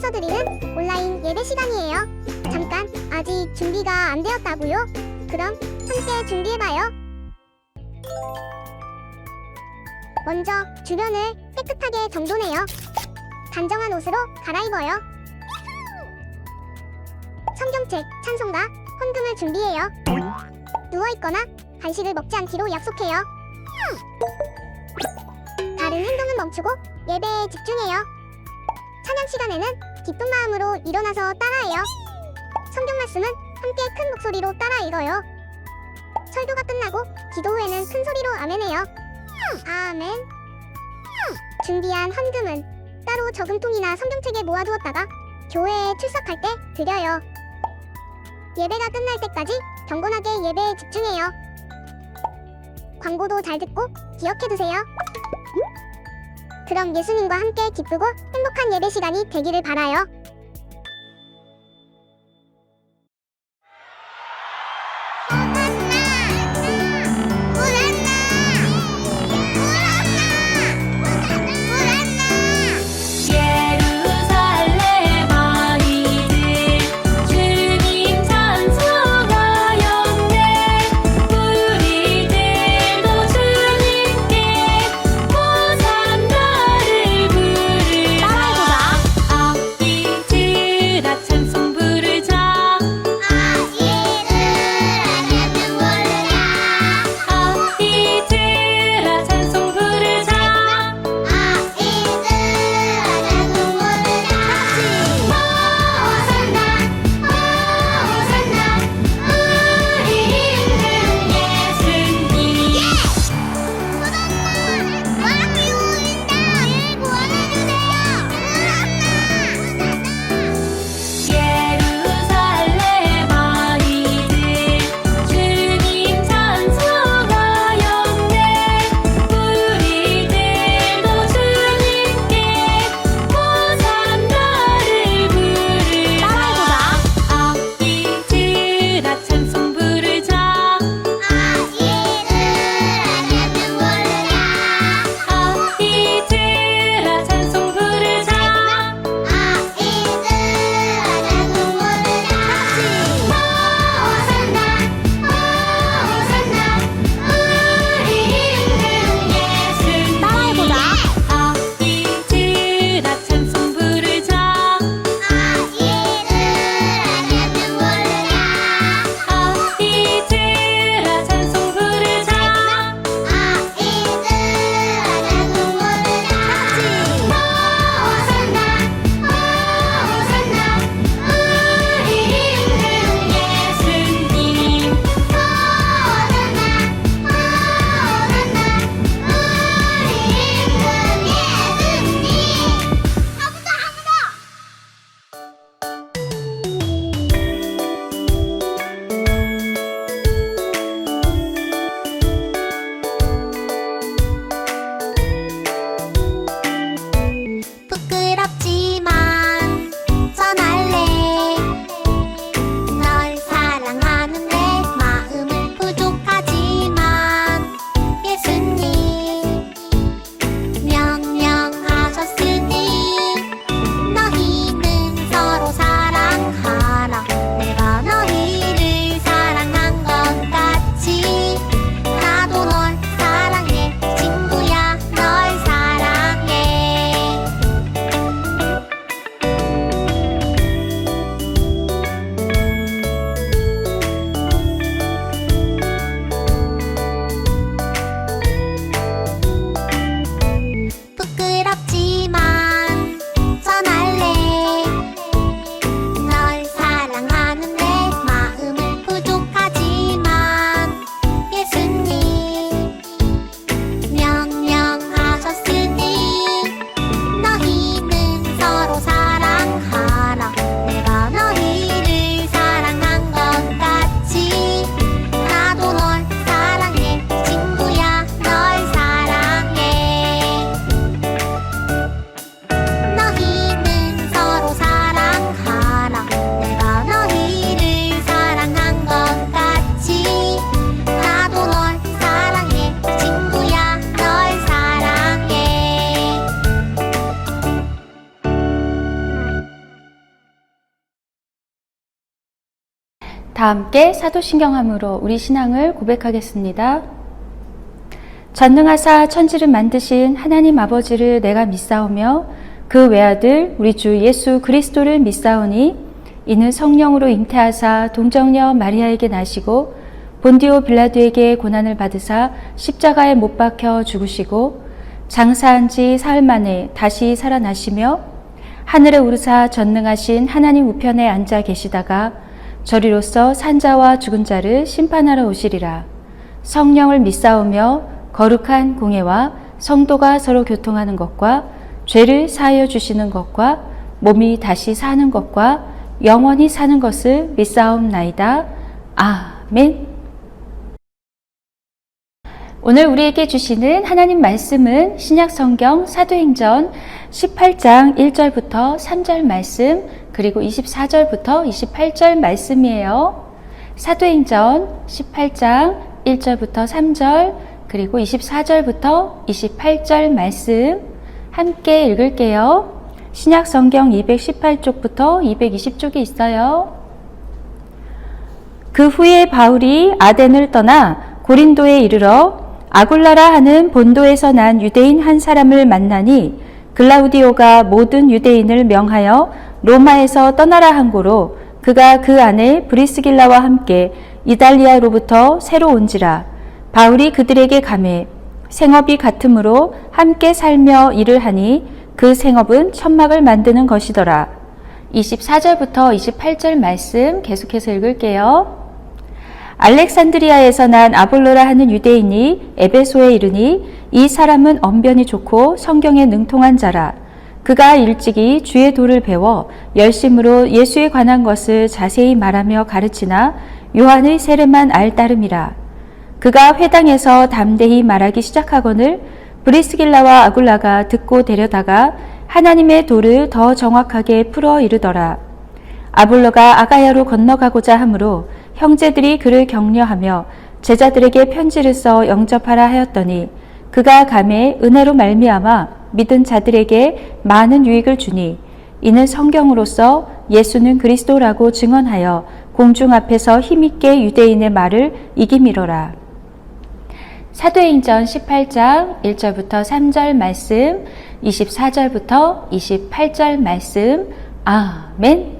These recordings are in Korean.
교회에서 드리는 온라인 예배 시간이에요. 잠깐, 아직 준비가 안 되었다고요? 그럼 함께 준비해봐요. 먼저 주변을 깨끗하게 정돈해요. 단정한 옷으로 갈아입어요. 성경책, 찬송가, 헌금을 준비해요. 누워있거나 간식을 먹지 않기로 약속해요. 다른 행동은 멈추고 예배에 집중해요. 찬양 시간에는 기쁜 마음으로 일어나서 따라해요. 성경 말씀은 함께 큰 목소리로 따라 읽어요. 설교가 끝나고 기도 후에는 큰 소리로 아멘해요. 아멘. 준비한 헌금은 따로 저금통이나 성경책에 모아두었다가 교회에 출석할 때 드려요. 예배가 끝날 때까지 경건하게 예배에 집중해요. 광고도 잘 듣고 기억해두세요. 그럼 예수님과 함께 기쁘고 행복한 예배 시간이 되기를 바라요. 예루살렘 아이들 주님 찬송하였네. 우리들도 주님께 호산나를 부르자. 악기 다 함께 사도신경함으로 우리 신앙을 고백하겠습니다. 전능하사 천지를 만드신 하나님 아버지를 내가 믿사오며 그 외아들 우리 주 예수 그리스도를 믿사오니 이는 성령으로 잉태하사 동정녀 마리아에게 나시고 본디오 빌라도에게 고난을 받으사 십자가에 못 박혀 죽으시고 장사한 지 사흘 만에 다시 살아나시며 하늘에 오르사 전능하신 하나님 우편에 앉아 계시다가 저리로서 산자와 죽은 자를 심판하러 오시리라. 성령을 믿사오며 거룩한 공예와 성도가 서로 교통하는 것과 죄를 사하여 주시는 것과 몸이 다시 사는 것과 영원히 사는 것을 믿사옵나이다. 아멘. 오늘 우리에게 주시는 하나님 말씀은 신약성경 사도행전 18장 1절부터 3절 말씀 그리고 24절부터 28절 말씀이에요. 사도행전 18장 1절부터 3절 그리고 24절부터 28절 말씀 함께 읽을게요. 신약성경 218쪽부터 220쪽에 있어요. 그 후에 바울이 아덴을 떠나 고린도에 이르러 아굴라라 하는 본도에서 난 유대인 한 사람을 만나니 글라우디오가 모든 유대인을 명하여 로마에서 떠나라 한 고로 그가 그 안에 브리스길라와 함께 이달리아로부터 새로 온지라. 바울이 그들에게 가매 생업이 같으므로 함께 살며 일을 하니 그 생업은 천막을 만드는 것이더라. 24절부터 28절 말씀 계속해서 읽을게요. 알렉산드리아에서 난 아볼로라 하는 유대인이 에베소에 이르니 이 사람은 언변이 좋고 성경에 능통한 자라. 그가 일찍이 주의 도를 배워 열심으로 예수에 관한 것을 자세히 말하며 가르치나 요한의 세례만 알 따름이라. 그가 회당에서 담대히 말하기 시작하거늘 브리스길라와 아굴라가 듣고 데려다가 하나님의 도를 더 정확하게 풀어 이르더라. 아볼로가 아가야로 건너가고자 하므로 형제들이 그를 격려하며 제자들에게 편지를 써 영접하라 하였더니 그가 감에 은혜로 말미암아 믿은 자들에게 많은 유익을 주니 이는 성경으로서 예수는 그리스도라고 증언하여 공중 앞에서 힘있게 유대인의 말을 이기미로라. 사도행전 18장 1절부터 3절 말씀, 24절부터 28절 말씀. 아멘.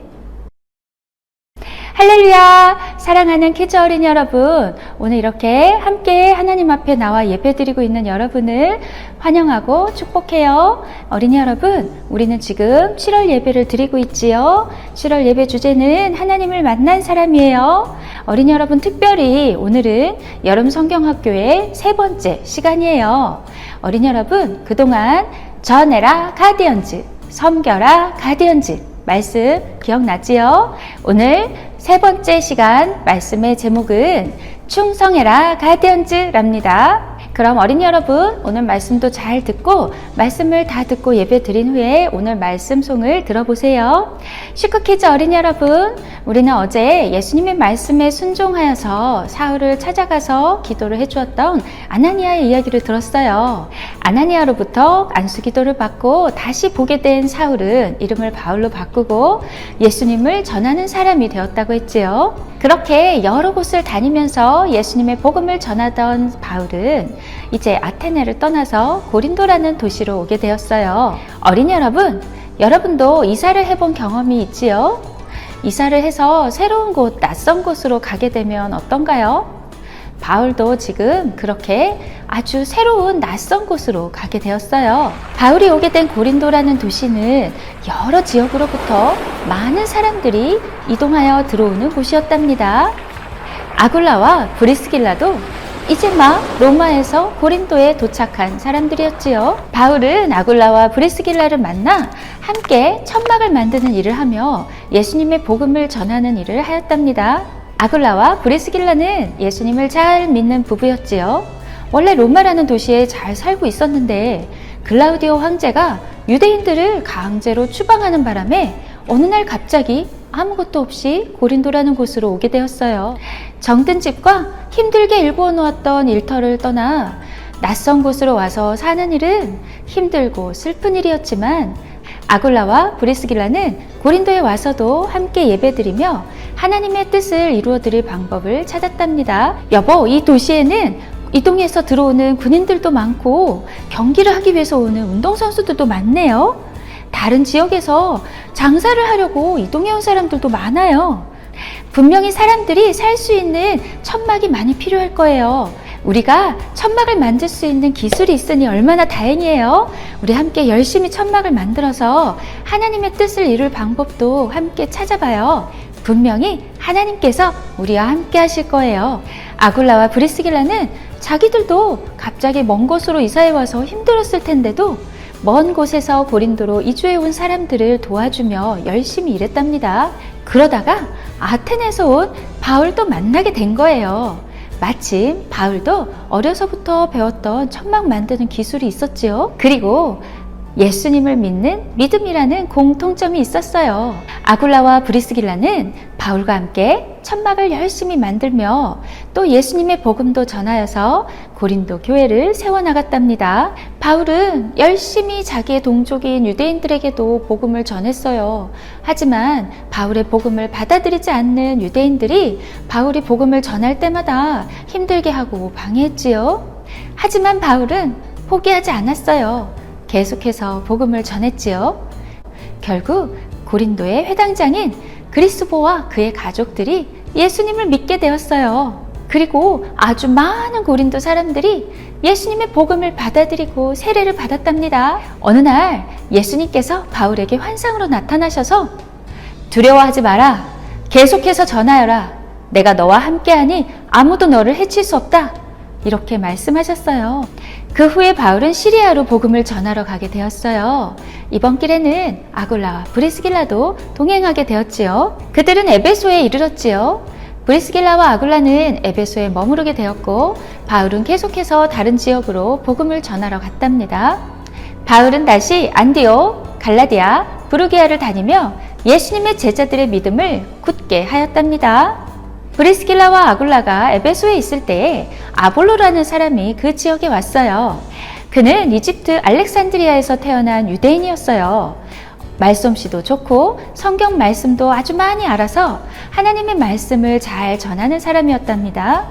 할렐루야! 사랑하는 키즈 어린이 여러분, 오늘 이렇게 함께 하나님 앞에 나와 예배드리고 있는 여러분을 환영하고 축복해요. 어린이 여러분, 우리는 지금 7월 예배를 드리고 있지요. 7월 예배 주제는 하나님을 만난 사람이에요. 어린이 여러분, 특별히 오늘은 여름 성경학교의 세 번째 시간이에요. 어린이 여러분, 그동안 전해라 가디언즈, 섬겨라 가디언즈 말씀 기억나지요? 오늘 세 번째 시간 말씀의 제목은 충성해라 가디언즈랍니다. 그럼 어린이 여러분, 오늘 말씀도 잘 듣고 말씀을 다 듣고 예배 드린 후에 오늘 말씀송을 들어보세요. 슈크키즈 어린이 여러분, 우리는 어제 예수님의 말씀에 순종하여서 사울을 찾아가서 기도를 해주었던 아나니아의 이야기를 들었어요. 아나니아로부터 안수기도를 받고 다시 보게 된 사울은 이름을 바울로 바꾸고 예수님을 전하는 사람이 되었다고 했지요. 그렇게 여러 곳을 다니면서 예수님의 복음을 전하던 바울은 이제 아테네를 떠나서 고린도라는 도시로 오게 되었어요. 어린이 여러분, 여러분도 이사를 해본 경험이 있지요? 이사를 해서 새로운 곳, 낯선 곳으로 가게 되면 어떤가요? 바울도 지금 그렇게 아주 새로운 낯선 곳으로 가게 되었어요. 바울이 오게 된 고린도라는 도시는 여러 지역으로부터 많은 사람들이 이동하여 들어오는 곳이었답니다. 아굴라와 브리스길라도 이제 막 로마에서 고린도에 도착한 사람들이었지요. 바울은 아굴라와 브리스길라를 만나 함께 천막을 만드는 일을 하며 예수님의 복음을 전하는 일을 하였답니다. 아굴라와 브리스길라는 예수님을 잘 믿는 부부였지요. 원래 로마라는 도시에 잘 살고 있었는데 글라우디오 황제가 유대인들을 강제로 추방하는 바람에 어느 날 갑자기 아무것도 없이 고린도라는 곳으로 오게 되었어요. 정든 집과 힘들게 일구어 놓았던 일터를 떠나 낯선 곳으로 와서 사는 일은 힘들고 슬픈 일이었지만 아굴라와 브리스길라는 고린도에 와서도 함께 예배드리며 하나님의 뜻을 이루어드릴 방법을 찾았답니다. 여보, 이 도시에는 이동해서 들어오는 군인들도 많고 경기를 하기 위해서 오는 운동선수들도 많네요. 다른 지역에서 장사를 하려고 이동해 온 사람들도 많아요. 분명히 사람들이 살 수 있는 천막이 많이 필요할 거예요. 우리가 천막을 만들 수 있는 기술이 있으니 얼마나 다행이에요. 우리 함께 열심히 천막을 만들어서 하나님의 뜻을 이룰 방법도 함께 찾아봐요. 분명히 하나님께서 우리와 함께 하실 거예요. 아굴라와 브리스길라는 자기들도 갑자기 먼 곳으로 이사해 와서 힘들었을 텐데도 먼 곳에서 고린도로 이주해 온 사람들을 도와주며 열심히 일했답니다. 그러다가 아테네에서 온 바울도 만나게 된 거예요. 마침 바울도 어려서부터 배웠던 천막 만드는 기술이 있었지요. 그리고 예수님을 믿는 믿음이라는 공통점이 있었어요. 아굴라와 브리스길라는 바울과 함께 천막을 열심히 만들며 또 예수님의 복음도 전하여서 고린도 교회를 세워나갔답니다. 바울은 열심히 자기의 동족인 유대인들에게도 복음을 전했어요. 하지만 바울의 복음을 받아들이지 않는 유대인들이 바울이 복음을 전할 때마다 힘들게 하고 방해했지요. 하지만 바울은 포기하지 않았어요. 계속해서 복음을 전했지요. 결국 고린도의 회당장인 그리스보와 그의 가족들이 예수님을 믿게 되었어요. 그리고 아주 많은 고린도 사람들이 예수님의 복음을 받아들이고 세례를 받았답니다. 어느 날 예수님께서 바울에게 환상으로 나타나셔서 두려워하지 마라. 계속해서 전하여라. 내가 너와 함께하니 아무도 너를 해칠 수 없다. 이렇게 말씀하셨어요. 그 후에 바울은 시리아로 복음을 전하러 가게 되었어요. 이번 길에는 아굴라와 브리스길라도 동행하게 되었지요. 그들은 에베소에 이르렀지요. 브리스길라와 아굴라는 에베소에 머무르게 되었고 바울은 계속해서 다른 지역으로 복음을 전하러 갔답니다. 바울은 다시 안디옥, 갈라디아, 부르기아를 다니며 예수님의 제자들의 믿음을 굳게 하였답니다. 브리스길라와 아굴라가 에베소에 있을 때에 아볼로라는 사람이 그 지역에 왔어요. 그는 이집트 알렉산드리아에서 태어난 유대인이었어요. 말솜씨도 좋고 성경 말씀도 아주 많이 알아서 하나님의 말씀을 잘 전하는 사람이었답니다.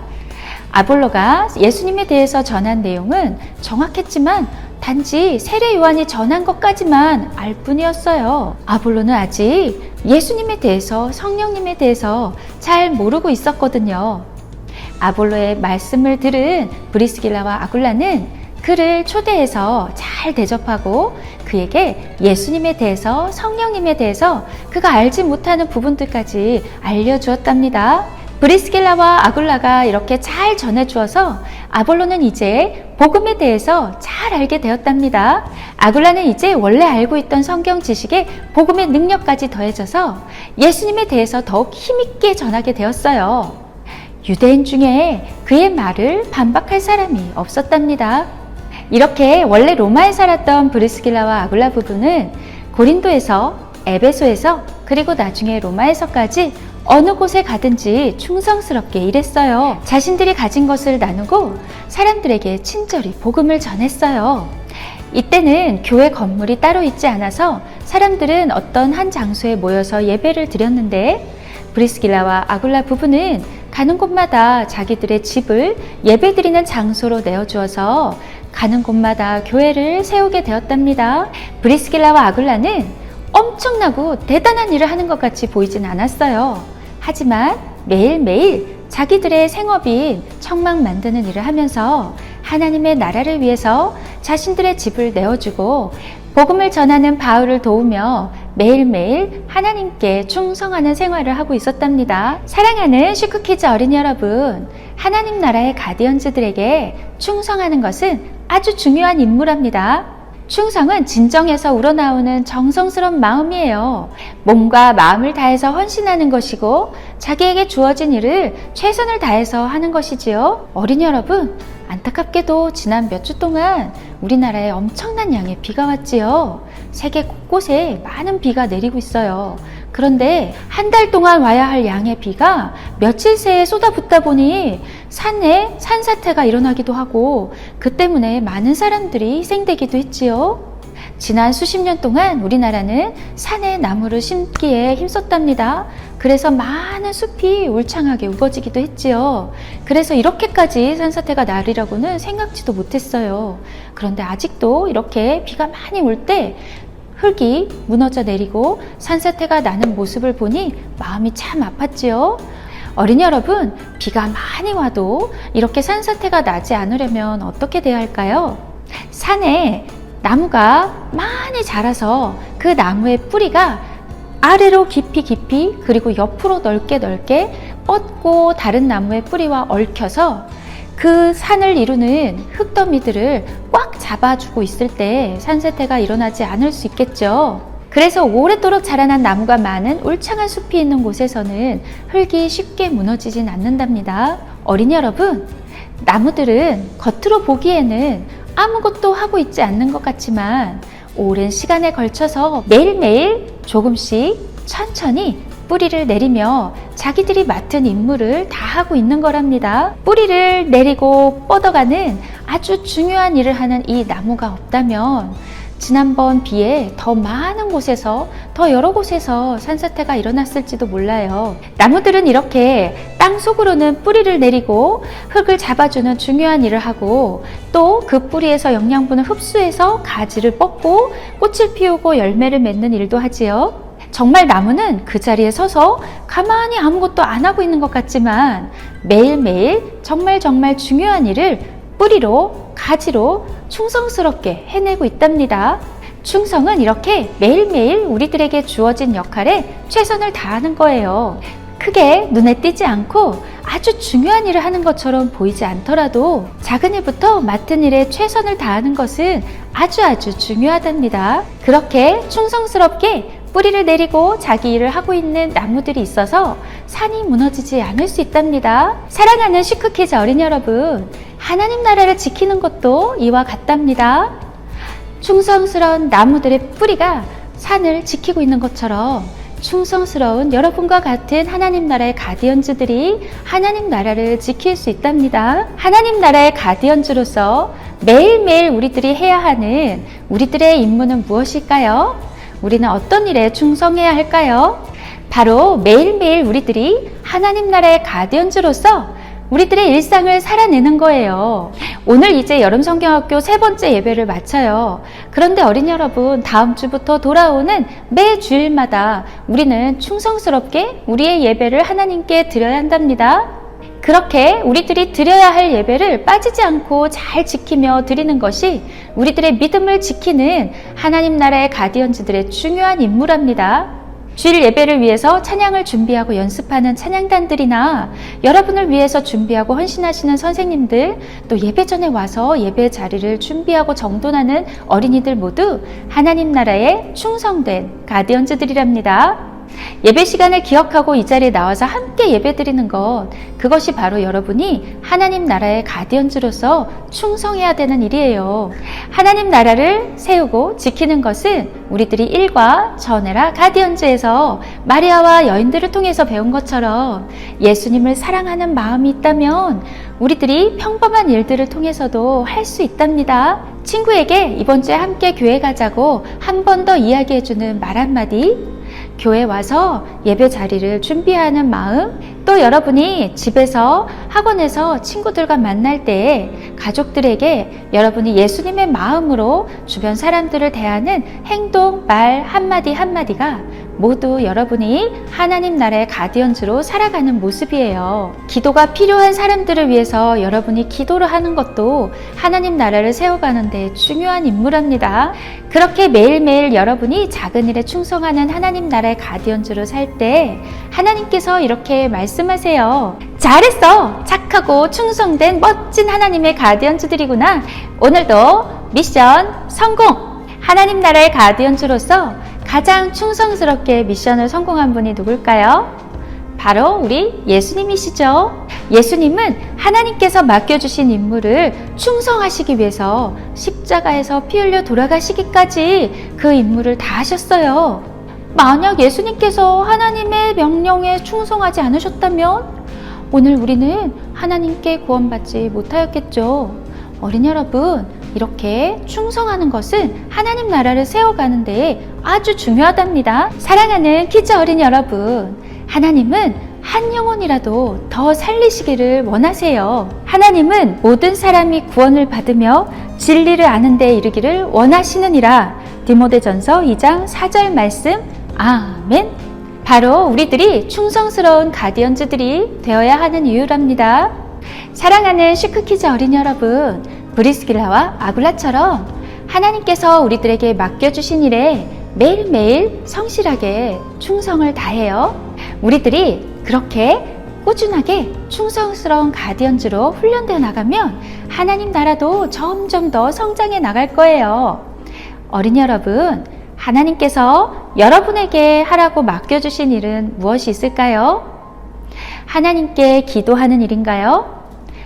아볼로가 예수님에 대해서 전한 내용은 정확했지만 단지 세례 요한이 전한 것까지만 알 뿐이었어요. 아볼로는 아직 예수님에 대해서, 성령님에 대해서 잘 모르고 있었거든요. 아볼로의 말씀을 들은 브리스길라와 아굴라는 그를 초대해서 잘 대접하고 그에게 예수님에 대해서, 성령님에 대해서 그가 알지 못하는 부분들까지 알려주었답니다. 브리스길라와 아굴라가 이렇게 잘 전해주어서 아볼로는 이제 복음에 대해서 잘 알게 되었답니다. 아굴라는 이제 원래 알고 있던 성경 지식에 복음의 능력까지 더해져서 예수님에 대해서 더욱 힘있게 전하게 되었어요. 유대인 중에 그의 말을 반박할 사람이 없었답니다. 이렇게 원래 로마에 살았던 브리스길라와 아굴라 부부는 고린도에서, 에베소에서, 그리고 나중에 로마에서까지 어느 곳에 가든지 충성스럽게 일했어요. 자신들이 가진 것을 나누고 사람들에게 친절히 복음을 전했어요. 이때는 교회 건물이 따로 있지 않아서 사람들은 어떤 한 장소에 모여서 예배를 드렸는데 브리스길라와 아굴라 부부는 가는 곳마다 자기들의 집을 예배드리는 장소로 내어주어서 가는 곳마다 교회를 세우게 되었답니다. 브리스길라와 아굴라는 엄청나고 대단한 일을 하는 것 같이 보이진 않았어요. 하지만 매일매일 자기들의 생업인 천막 만드는 일을 하면서 하나님의 나라를 위해서 자신들의 집을 내어주고 복음을 전하는 바울을 도우며 매일매일 하나님께 충성하는 생활을 하고 있었답니다. 사랑하는 슈크키즈 어린이 여러분, 하나님 나라의 가디언즈들에게 충성하는 것은 아주 중요한 임무랍니다. 충성은 진정에서 우러나오는 정성스러운 마음이에요. 몸과 마음을 다해서 헌신하는 것이고 자기에게 주어진 일을 최선을 다해서 하는 것이지요. 어린이 여러분, 안타깝게도 지난 몇 주 동안 우리나라에 엄청난 양의 비가 왔지요. 세계 곳곳에 많은 비가 내리고 있어요. 그런데 한 달 동안 와야 할 양의 비가 며칠 새에 쏟아붓다 보니 산에 산사태가 일어나기도 하고 그 때문에 많은 사람들이 희생되기도 했지요. 지난 수십 년 동안 우리나라는 산에 나무를 심기에 힘썼답니다. 그래서 많은 숲이 울창하게 우거지기도 했지요. 그래서 이렇게까지 산사태가 나리라고는 생각지도 못했어요. 그런데 아직도 이렇게 비가 많이 올 때 흙이 무너져 내리고 산사태가 나는 모습을 보니 마음이 참 아팠지요. 어린이 여러분, 비가 많이 와도 이렇게 산사태가 나지 않으려면 어떻게 돼야 할까요? 산에 나무가 많이 자라서 그 나무의 뿌리가 아래로 깊이 그리고 옆으로 넓게 뻗고 다른 나무의 뿌리와 얽혀서 그 산을 이루는 흙더미들을 꽉 잡아주고 있을 때 산사태가 일어나지 않을 수 있겠죠. 그래서 오랫도록 자라난 나무가 많은 울창한 숲이 있는 곳에서는 흙이 쉽게 무너지진 않는답니다. 어린이 여러분, 나무들은 겉으로 보기에는 아무것도 하고 있지 않는 것 같지만 오랜 시간에 걸쳐서 매일매일 조금씩 천천히 뿌리를 내리며 자기들이 맡은 임무를 다 하고 있는 거랍니다. 뿌리를 내리고 뻗어가는 아주 중요한 일을 하는 이 나무가 없다면 지난번 비에 더 많은 곳에서, 더 여러 곳에서 산사태가 일어났을지도 몰라요. 나무들은 이렇게 땅 속으로는 뿌리를 내리고 흙을 잡아주는 중요한 일을 하고 또 그 뿌리에서 영양분을 흡수해서 가지를 뻗고 꽃을 피우고 열매를 맺는 일도 하지요. 정말 나무는 그 자리에 서서 가만히 아무것도 안 하고 있는 것 같지만 매일매일 정말 중요한 일을 뿌리로, 가지로 충성스럽게 해내고 있답니다. 충성은 이렇게 매일매일 우리들에게 주어진 역할에 최선을 다하는 거예요. 크게 눈에 띄지 않고 아주 중요한 일을 하는 것처럼 보이지 않더라도 작은 일부터 맡은 일에 최선을 다하는 것은 아주 중요하답니다. 그렇게 충성스럽게 뿌리를 내리고 자기 일을 하고 있는 나무들이 있어서 산이 무너지지 않을 수 있답니다. 사랑하는 시크키즈 어린이 여러분, 하나님 나라를 지키는 것도 이와 같답니다. 충성스러운 나무들의 뿌리가 산을 지키고 있는 것처럼 충성스러운 여러분과 같은 하나님 나라의 가디언즈들이 하나님 나라를 지킬 수 있답니다. 하나님 나라의 가디언즈로서 매일매일 우리들이 해야 하는 우리들의 임무는 무엇일까요? 우리는 어떤 일에 충성해야 할까요? 바로 매일매일 우리들이 하나님 나라의 가디언즈로서 우리들의 일상을 살아내는 거예요. 오늘 이제 여름성경학교 3번째 예배를 마쳐요. 그런데 어린이 여러분, 다음 주부터 돌아오는 매 주일마다 우리는 충성스럽게 우리의 예배를 하나님께 드려야 한답니다. 그렇게 우리들이 드려야 할 예배를 빠지지 않고 잘 지키며 드리는 것이 우리들의 믿음을 지키는 하나님 나라의 가디언즈들의 중요한 임무랍니다. 주일 예배를 위해서 찬양을 준비하고 연습하는 찬양단들이나 여러분을 위해서 준비하고 헌신하시는 선생님들, 또 예배 전에 와서 예배 자리를 준비하고 정돈하는 어린이들 모두 하나님 나라에 충성된 가디언즈들이랍니다. 예배 시간을 기억하고 이 자리에 나와서 함께 예배드리는 것, 그것이 바로 여러분이 하나님 나라의 가디언즈로서 충성해야 되는 일이에요. 하나님 나라를 세우고 지키는 것은 우리들이 일과 전에라 가디언즈에서 마리아와 여인들을 통해서 배운 것처럼 예수님을 사랑하는 마음이 있다면 우리들이 평범한 일들을 통해서도 할 수 있답니다. 친구에게 이번 주에 함께 교회 가자고 한 번 더 이야기해주는 말 한마디, 교회 와서 예배 자리를 준비하는 마음, 또 여러분이 집에서, 학원에서 친구들과 만날 때 가족들에게 여러분이 예수님의 마음으로 주변 사람들을 대하는 행동, 말 한마디 한마디가 모두 여러분이 하나님 나라의 가디언즈로 살아가는 모습이에요. 기도가 필요한 사람들을 위해서 여러분이 기도를 하는 것도 하나님 나라를 세워가는데 중요한 임무랍니다. 그렇게 매일매일 여러분이 작은 일에 충성하는 하나님 나라의 가디언즈로 살 때 하나님께서 이렇게 말씀하세요. 잘했어! 착하고 충성된 멋진 하나님의 가디언즈들이구나. 오늘도 미션 성공! 하나님 나라의 가디언즈로서 가장 충성스럽게 미션을 성공한 분이 누굴까요? 바로 우리 예수님이시죠. 예수님은 하나님께서 맡겨주신 임무를 충성하시기 위해서 십자가에서 피 흘려 돌아가시기까지 그 임무를 다 하셨어요. 만약 예수님께서 하나님의 명령에 충성하지 않으셨다면 오늘 우리는 하나님께 구원받지 못하였겠죠. 어린이 여러분, 이렇게 충성하는 것은 하나님 나라를 세워가는 데에 아주 중요하답니다. 사랑하는 키즈 어린이 여러분, 하나님은 한 영혼이라도 더 살리시기를 원하세요. 하나님은 모든 사람이 구원을 받으며 진리를 아는 데 이르기를 원하시느니라. 디모데전서 2장 4절 말씀. 아멘. 바로 우리들이 충성스러운 가디언즈들이 되어야 하는 이유랍니다. 사랑하는 슈크키즈 어린이 여러분, 브리스길라와 아굴라처럼 하나님께서 우리들에게 맡겨주신 일에 매일매일 성실하게 충성을 다해요. 우리들이 그렇게 꾸준하게 충성스러운 가디언즈로 훈련되어 나가면 하나님 나라도 점점 더 성장해 나갈 거예요. 어린이 여러분, 하나님께서 여러분에게 하라고 맡겨주신 일은 무엇이 있을까요? 하나님께 기도하는 일인가요?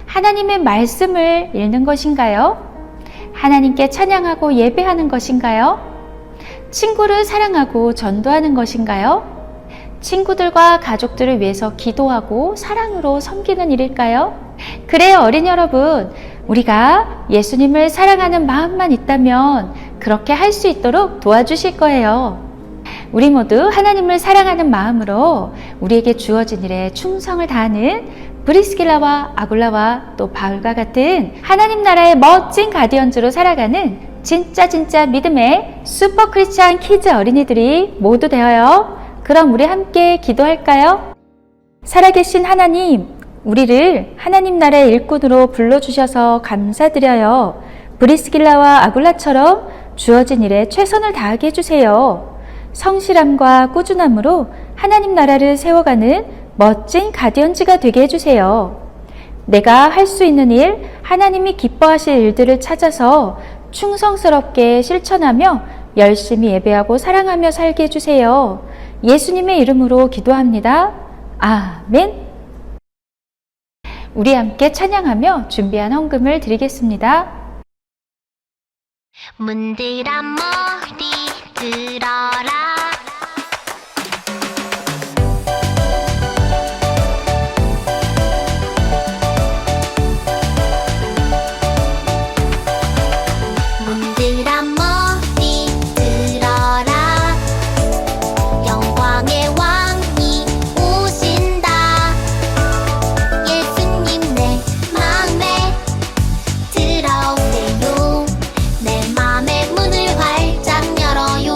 하나님의 말씀을 읽는 것인가요? 하나님께 찬양하고 예배하는 것인가요? 친구를 사랑하고 전도하는 것인가요? 친구들과 가족들을 위해서 기도하고 사랑으로 섬기는 일일까요? 그래요, 어린이 여러분. 우리가 예수님을 사랑하는 마음만 있다면 그렇게 할 수 있도록 도와주실 거예요. 우리 모두 하나님을 사랑하는 마음으로 우리에게 주어진 일에 충성을 다하는 브리스길라와 아굴라와 또 바울과 같은 하나님 나라의 멋진 가디언즈로 살아가는 진짜 믿음의 슈퍼 크리스찬 키즈 어린이들이 모두 되어요. 그럼 우리 함께 기도할까요? 살아계신 하나님, 우리를 하나님 나라의 일꾼으로 불러주셔서 감사드려요. 브리스길라와 아굴라처럼 주어진 일에 최선을 다하게 해주세요. 성실함과 꾸준함으로 하나님 나라를 세워가는 멋진 가디언즈가 되게 해주세요. 내가 할 수 있는 일, 하나님이 기뻐하실 일들을 찾아서 충성스럽게 실천하며 열심히 예배하고 사랑하며 살게 해주세요. 예수님의 이름으로 기도합니다. 아멘. 우리 함께 찬양하며 준비한 헌금을 드리겠습니다. 문들아 머리 들어라. 문들아 머리 들어라. 영광의 왕이 오신다. 예수님 내 맘에 들어오세요. 내 맘의 문을 활짝 열어요.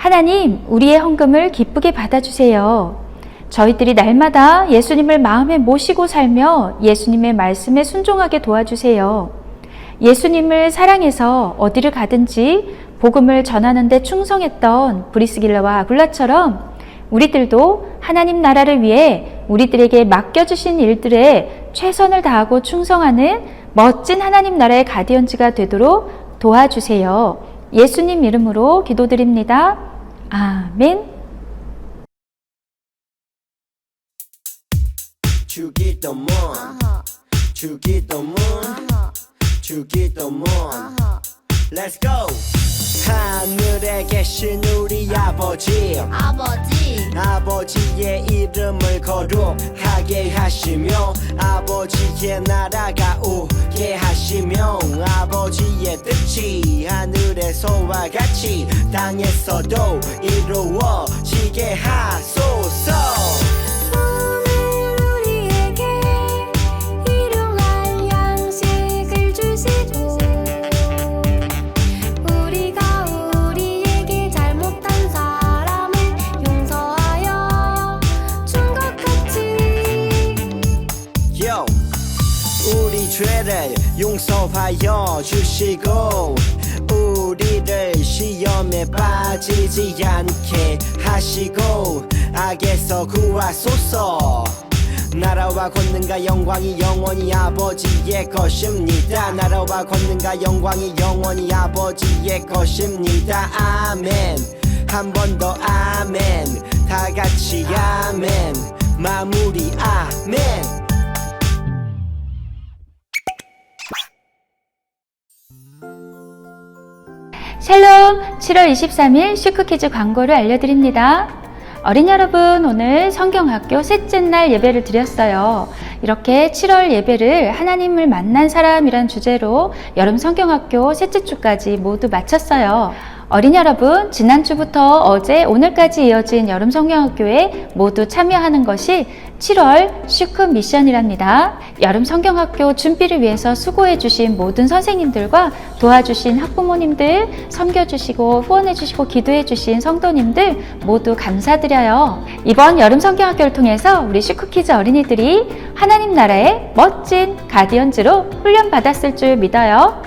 하나님, 우리의 헌금을 기쁘게 받아주세요. 저희들이 날마다 예수님을 마음에 모시고 살며 예수님의 말씀에 순종하게 도와주세요. 예수님을 사랑해서 어디를 가든지 복음을 전하는 데 충성했던 브리스길라와 아굴라처럼 우리들도 하나님 나라를 위해 우리들에게 맡겨주신 일들에 최선을 다하고 충성하는 멋진 하나님 나라의 가디언즈가 되도록 도와주세요. 예수님 이름으로 기도드립니다. 아멘. 주기도문 주기도문 주기도문 Let's go 하늘에 계신 우리 아버지 아버지의 이름을 거룩하게 하시며 아버지의 나라가 오게 하시며 아버지의 뜻이 하늘에서와 같이 땅에서도 이루어지게 하소서. 우리에게 일용할 양식을 주시고 우리가 우리에게 잘못한 사람을 용서하여 준 것 같이 Yo, 우리 죄를 용서하여 주시고 우리를 시험에 빠지지 않게 하시고 악에서 구하소서. 나라와 권능과 영광이 영원히 아버지의 것입니다. 나라와 권능과 영광이 영원히 아버지의 것입니다. 아멘. 한 번 더 아멘. 다 같이 아멘. 마무리 아멘. 샬롬, 7월 23일 슈크키즈 광고를 알려드립니다. 어린이 여러분, 오늘 성경학교 셋째 날 예배를 드렸어요. 이렇게 7월 예배를 하나님을 만난 사람이란 주제로 여름 성경학교 셋째 주까지 모두 마쳤어요. 어린이 여러분, 지난주부터 어제 오늘까지 이어진 여름 성경학교에 모두 참여하는 것이 7월 슈크 미션이랍니다. 여름 성경학교 준비를 위해서 수고해주신 모든 선생님들과 도와주신 학부모님들, 섬겨주시고 후원해주시고 기도해주신 성도님들 모두 감사드려요. 이번 여름 성경학교를 통해서 우리 슈크키즈 어린이들이 하나님 나라의 멋진 가디언즈로 훈련받았을 줄 믿어요.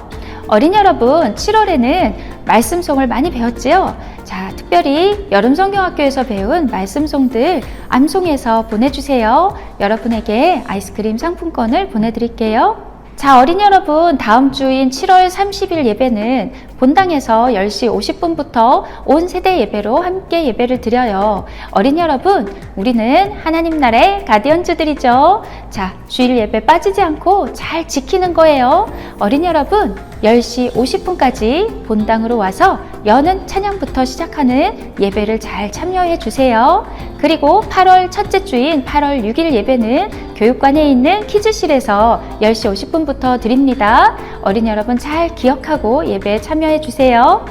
어린이 여러분, 7월에는 말씀송을 많이 배웠지요? 자, 특별히 여름 성경학교에서 배운 말씀송들 암송해서 보내주세요. 여러분에게 아이스크림 상품권을 보내드릴게요. 자, 어린이 여러분, 다음 주인 7월 30일 예배는 본당에서 10시 50분부터 온 세대 예배로 함께 예배를 드려요. 어린이 여러분, 우리는 하나님 나라의 가디언즈들이죠. 자, 주일 예배 빠지지 않고 잘 지키는 거예요. 어린이 여러분, 10시 50분까지 본당으로 와서 여는 찬양부터 시작하는 예배를 잘 참여해 주세요. 그리고 8월 첫째 주인 8월 6일 예배는 교육관에 있는 키즈실에서 10시 50분부터 드립니다. 어린이 여러분 잘 기억하고 예배에 참여해 주세요.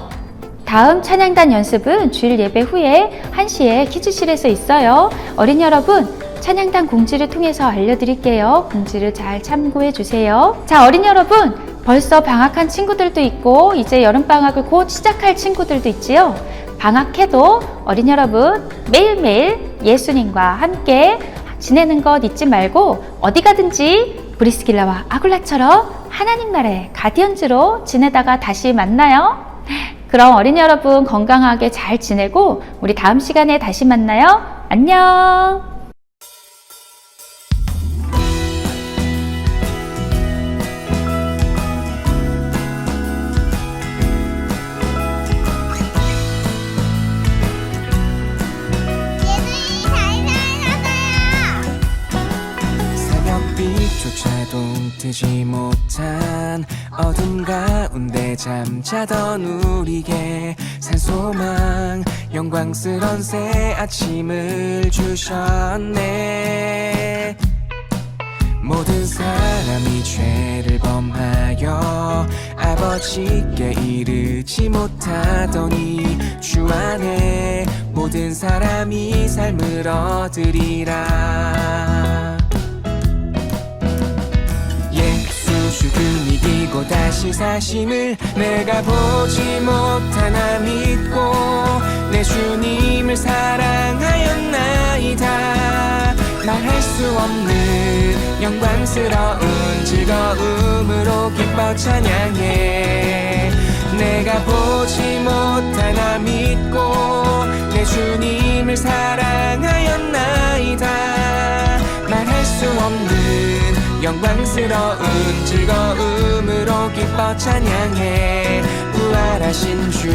다음 찬양단 연습은 주일 예배 후에 1시에 키즈실에서 있어요. 어린이 여러분, 찬양단 공지를 통해서 알려드릴게요. 공지를 잘 참고해 주세요. 자, 어린이 여러분, 벌써 방학한 친구들도 있고 이제 여름방학을 곧 시작할 친구들도 있지요. 방학해도 어린이 여러분 매일매일 예수님과 함께 지내는 것 잊지 말고 어디 가든지 브리스길라와 아굴라처럼 하나님 나라의 가디언즈로 지내다가 다시 만나요. 그럼 어린이 여러분 건강하게 잘 지내고 우리 다음 시간에 다시 만나요. 안녕. 새벽빛조차도 뜨지 못한 어둠 가운데 잠자던 우리에게 산소망 영광스런 새 아침을 주셨네. 모든 사람이 죄를 범하여 아버지께 이르지 못하더니 주 안에 모든 사람이 삶을 얻으리라. 예수 죽음 이기고 다시 다시 사심을 내가 보지 못하나 믿고 내 주님을 사랑하였나이다. 말할 수 없는 영광스러운 즐거움으로 기뻐 찬양해. 내가 보지 못하나 믿고 내 주님을 사랑하였나이다. 말할 수 없는 영광스러운 즐거움으로 기뻐 찬양해. 부활하신 주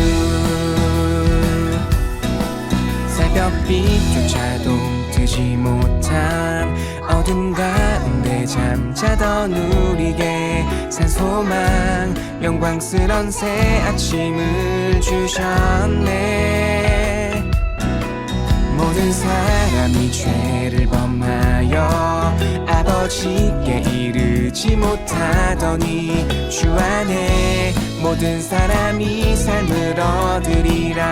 새벽빛조차도 뜨지 못한 어둠 가운데 잠자던 우리에게 산소망 영광스런 새 아침을 주셨네. 모든 사람이 죄를 범하여 아버지께 이르지 못하더니 주 안에 모든 사람이 삶을 얻으리라.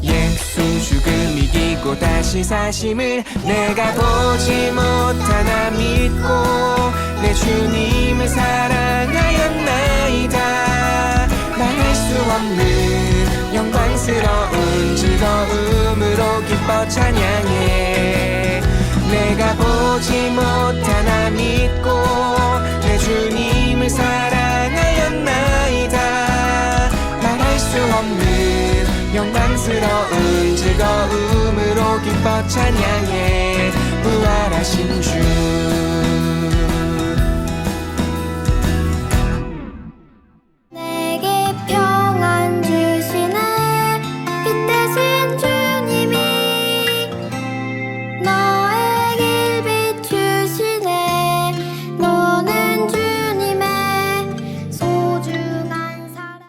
예수 죽음 이기고 다시 사심을 내가 보지 못하나 믿고 내 주님을 사랑하였나이다. 말할 수 없는 영광스러운 즐거움으로 기뻐 찬양해. 내가 보지 못하나 믿고 내 주님을 사랑하였나이다. 말할 수 없는 영광스러운 즐거움으로 기뻐 찬양해. 부활하신 주